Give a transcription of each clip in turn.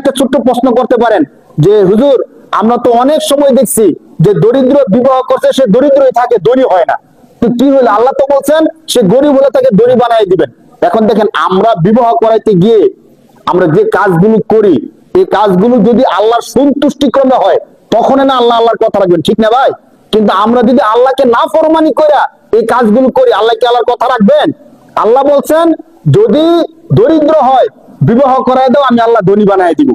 একটা ছোট্ট প্রশ্ন করতে পারেন যে হুজুর, আমরা তো অনেক সময় দেখছি যে দরিদ্র বিবাহ করছে, সে দরিদ্রই থাকে, ধনী হয় না। তো কি হলো? আল্লাহ তো বলছেন সে গরিব হলে তাকে ধনী বানাই দিবেন। এখন দেখেন, আমরা বিবাহ করাইতে গিয়ে আমরা যে কাজগুলো করি, এই কাজগুলো যদি আল্লাহর সন্তুষ্টিক্রমে হয়, তখন না আল্লাহ আল্লাহর কথা রাখবেন, ঠিক না ভাই? কিন্তু আমরা যদি আল্লাহকে না ফরমানি করে এই কাজগুলো করি, আল্লাহ কি আল্লাহর কথা রাখবেন? আল্লাহ বলছেন যদি দরিদ্র হয় বিবাহ করাই দাও, আমি আল্লাহ ধনী বানাই দিব।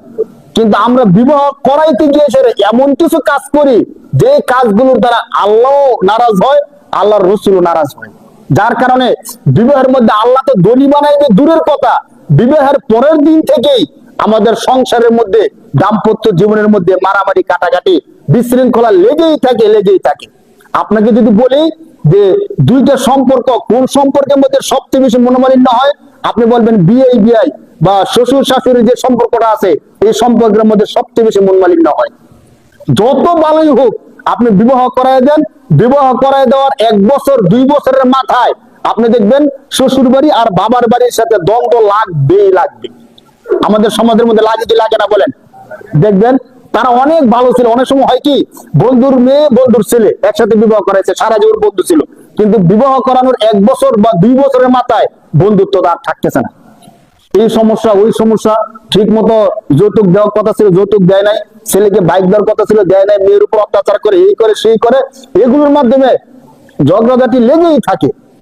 কিন্তু আমরা বিবাহ করাইতে গিয়ে সেটা এমন কিছু কাজ করি যে কাজগুলোর দ্বারা আল্লাহ নারাজ হয়, আল্লাহর রসুলও নারাজ হয়। যার কারণে বিবাহের মধ্যে আল্লাহ তো ধনী বানাইবে দূরের কথা, বিবাহের পরের দিন থেকেই আমাদের সংসারের মধ্যে, দাম্পত্য জীবনের মধ্যে মারামারি, কাটাকাটি, বিশৃঙ্খলা লেগেই থাকে। আপনাকে যদি বলি যে দুইটা সম্পর্ক, কোন সম্পর্কের মধ্যে সবচেয়ে বেশি মনোমালিন্য হয়, আপনি বলবেন বিয়ে বা শ্বশুর শাশুড়ির যে সম্পর্কটা আছে, এই সম্পর্কের মধ্যে সবচেয়ে বেশি মনোমালিন্য হয়। যত ভালোই হোক, আপনি বিবাহ করায় দেন, বিবাহ করায় দেওয়ার 1 বছর 2 বছরের মাথায় আপনি দেখবেন শ্বশুর বাড়ি আর বাবার বাড়ির সাথে দ্বন্দ্ব লাগবে। আমাদের সমাজের মধ্যে লাগে কি লাগে না বলেন? দেখবেন তারা অনেক ভালো ছিল, অনেক সময় হয় কি বন্ধুর মেয়ে বন্ধুর ছেলে একসাথে বিবাহ করাইছে, সারা জীবন বন্ধু ছিল, কিন্তু বিবাহ করানোর 1 বছর বা 2 বছরের মাথায় বন্ধুত্ব আর থাকতেছে না। এই সমস্যা ওই সমস্যা, ঠিক মতো যৌতুক দেওয়ার কথা ছিল, যৌতুক দেয় নাই, ছেলেকে বাইক দেওয়ার কথা ছিল, দেয় নাই, মেয়ের উপর অত্যাচার করে, এই করে সেই করে, এগুলোর মাধ্যমে ঝগড়াঝাটি লেগেই থাকে।